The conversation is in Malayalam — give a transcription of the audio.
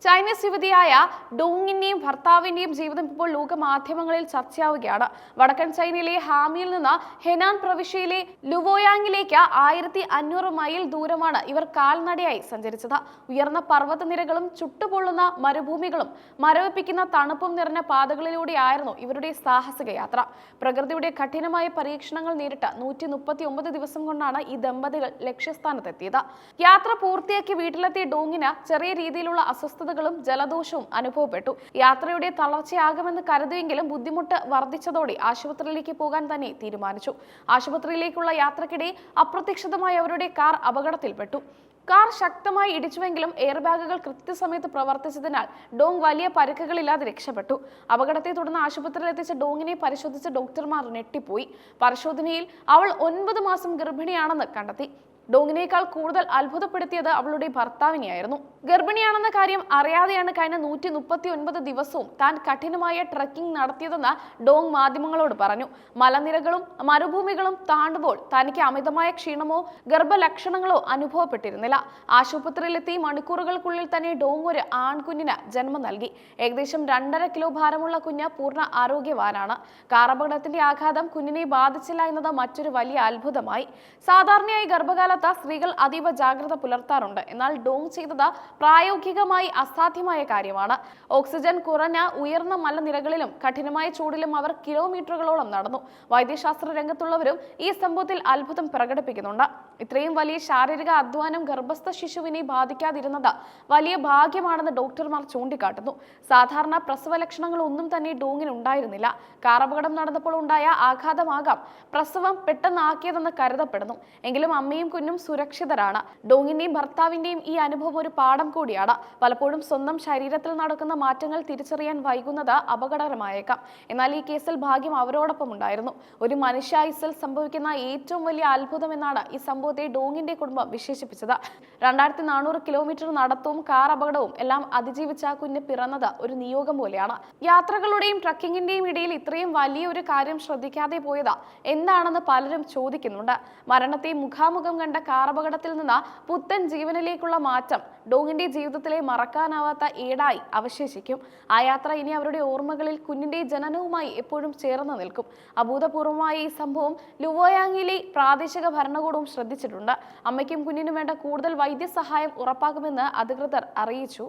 ചൈനീസ് യുവതിയായ ഡോങ്ങിന്റെയും ഭർത്താവിന്റെയും ജീവിതം ഇപ്പോൾ ലോകമാധ്യമങ്ങളിൽ ചർച്ചയാവുകയാണ്. വടക്കൻ ചൈനയിലെ ഹാമിയിൽ നിന്ന് ഹെനാൻ പ്രവിശ്യയിലെ ലുവോയാങ്ങിലേക്ക് 1500 മൈൽ ദൂരമാണ് ഇവർ കാൽനടയായി സഞ്ചരിച്ചത്. ഉയർന്ന പർവ്വതനിരകളും ചുട്ടുപൊള്ളുന്ന മരുഭൂമികളും മരവിപ്പിക്കുന്ന തണുപ്പും നിറഞ്ഞ പാതകളിലൂടെയായിരുന്നു ഇവരുടെ സാഹസിക യാത്ര. പ്രകൃതിയുടെ കഠിനമായ പരീക്ഷണങ്ങൾ നേരിട്ട് 139 ദിവസം കൊണ്ടാണ് ഈ ദമ്പതികൾ ലക്ഷ്യസ്ഥാനത്തെത്തിയത്. യാത്ര പൂർത്തിയാക്കി വീട്ടിലെത്തിയ ഡോങ്ങിന് ചെറിയ രീതിയിലുള്ള അസ്വസ്ഥതകളും ജലദോഷവും അനുഭവപ്പെട്ടു. യാത്രയുടെ തളർച്ചയാകുമെന്ന് കരുതിയെങ്കിലും ബുദ്ധിമുട്ട് വർദ്ധിച്ചതോടെ ആശുപത്രിയിലേക്ക് പോകാൻ തന്നെ തീരുമാനിച്ചു. ആശുപത്രിയിലേക്കുള്ള യാത്രക്കിടെ അപ്രതീക്ഷിതമായി അവരുടെ കാർ അപകടത്തിൽപ്പെട്ടു. കാർ ശക്തമായി ഇടിച്ചുവെങ്കിലും എയർ ബാഗുകൾ കൃത്യസമയത്ത് പ്രവർത്തിച്ചതിനാൽ ഡോങ് വലിയ പരിക്കുകളില്ലാതെ രക്ഷപ്പെട്ടു. അപകടത്തെ തുടർന്ന് ആശുപത്രിയിൽ എത്തിച്ച ഡോങ്ങിനെ പരിശോധിച്ച ഡോക്ടർമാർ ഞെട്ടിപ്പോയി. പരിശോധനയിൽ അവൾ 9 മാസം ഗർഭിണിയാണെന്ന് കണ്ടെത്തി. ഡോങ്ങിനേക്കാൾ കൂടുതൽ അത്ഭുതപ്പെടുത്തിയത് അവളുടെ ഭർത്താവിനെയായിരുന്നു. ഗർഭിണിയാണെന്ന കാര്യം അറിയാതെയാണ് കഴിഞ്ഞ 139 ദിവസവും താൻ കഠിനമായ ട്രക്കിംഗ് നടത്തിയതെന്ന് ഡോങ് മാധ്യമങ്ങളോട് പറഞ്ഞു. മലനിരകളും മരുഭൂമികളും താണ്ടുമ്പോൾ തനിക്ക് അമിതമായ ക്ഷീണമോ ഗർഭലക്ഷണങ്ങളോ അനുഭവപ്പെട്ടിരുന്നില്ല. ആശുപത്രിയിലെത്തി മണിക്കൂറുകൾക്കുള്ളിൽ തന്നെ ഡോങ് ഒരു ആൺകുഞ്ഞിന് ജന്മം നൽകി. ഏകദേശം 2.5 കിലോ ഭാരമുള്ള കുഞ്ഞ് പൂർണ്ണ ആരോഗ്യവാനാണ്. കാർ അപകടത്തിന്റെ ആഘാതം കുഞ്ഞിനെ ബാധിച്ചില്ല എന്നത് മറ്റൊരു വലിയ അത്ഭുതമായി. സാധാരണയായി ഗർഭകാല സ്ത്രീകൾ അതീവ ജാഗ്രത പുലർത്താറുണ്ട്. എന്നാൽ ഡോങ് ചെയ്തത് പ്രായോഗികമായി അസാധ്യമായ കാര്യമാണ്. ഓക്സിജൻ കുറഞ്ഞ ഉയർന്ന മലനിരകളിലും കഠിനമായ ചൂടിലും അവർ കിലോമീറ്ററുകളോളം നടന്നു. വൈദ്യശാസ്ത്ര രംഗത്തുള്ളവരും ഈ സംഭവത്തിൽ അത്ഭുതം പ്രകടിപ്പിക്കുന്നുണ്ട്. ഇത്രയും വലിയ ശാരീരിക അധ്വാനം ഗർഭസ്ഥ ശിശുവിനെ ബാധിക്കാതിരുന്നത് വലിയ ഭാഗ്യമാണെന്ന് ഡോക്ടർമാർ ചൂണ്ടിക്കാട്ടുന്നു. സാധാരണ പ്രസവ ലക്ഷണങ്ങൾ ഒന്നും തന്നെ ഡോങ്ങിന് ഉണ്ടായിരുന്നില്ല. കാർ അപകടം നടന്നപ്പോൾ ഉണ്ടായ ആഘാതമാകാം പ്രസവം പെട്ടെന്നാക്കിയതെന്ന് കരുതപ്പെടുന്നു. എങ്കിലും അമ്മയും കുഞ്ഞും സുരക്ഷിതരാണ്. ഡോങ്ങിന്റെയും ഭർത്താവിന്റെയും ഈ അനുഭവം ഒരു പാഠം കൂടിയാണ്. പലപ്പോഴും സ്വന്തം ശരീരത്തിൽ നടക്കുന്ന മാറ്റങ്ങൾ തിരിച്ചറിയാൻ വൈകുന്നത് അപകടകരമായേക്കാം. എന്നാൽ ഈ കേസിൽ ഭാഗ്യം അവരോടൊപ്പം ഉണ്ടായിരുന്നു. ഒരു മനുഷ്യായുസ്സിൽ സംഭവിക്കുന്ന ഏറ്റവും വലിയ അത്ഭുതം എന്നാണ് ഈ സംഭവത്തെ ഡോങ്ങിന്റെ കുടുംബം വിശേഷിപ്പിച്ചത്. 2400 കിലോമീറ്റർ നടത്തവും കാർ അപകടവും എല്ലാം അതിജീവിച്ച കുഞ്ഞ് പിറന്നത് ഒരു നിയോഗം പോലെയാണ്. യാത്രകളുടെയും ട്രക്കിങ്ങിന്റെയും ഇടയിൽ ഇത്രയും വലിയ ഒരു കാര്യം ശ്രദ്ധിക്കാതെ പോയത് എന്താണെന്ന് പലരും ചോദിക്കുന്നുണ്ട്. മരണത്തെ മുഖാമുഖം കണ്ട കാർ അപകടത്തിൽ നിന്ന് പുത്തൻ ജീവനിലേക്കുള്ള മാറ്റം ഡോങ്ങിന്റെ ജീവിതത്തിലെ മറക്കാനാവാത്ത ഏടായി അവശേഷിക്കും. ആ യാത്ര ഇനി അവരുടെ ഓർമ്മകളിൽ കുഞ്ഞിന്റെ ജനനവുമായി എപ്പോഴും ചേർന്ന് നിൽക്കും. അഭൂതപൂർവമായ ഈ സംഭവം ലുവോയാങ്ങിലെ പ്രാദേശിക ഭരണകൂടവും ശ്രദ്ധിച്ചിട്ടുണ്ട്. അമ്മയ്ക്കും കുഞ്ഞിനും വേണ്ട കൂടുതൽ വൈദ്യസഹായം ഉറപ്പാക്കുമെന്ന് അധികൃതർ അറിയിച്ചു.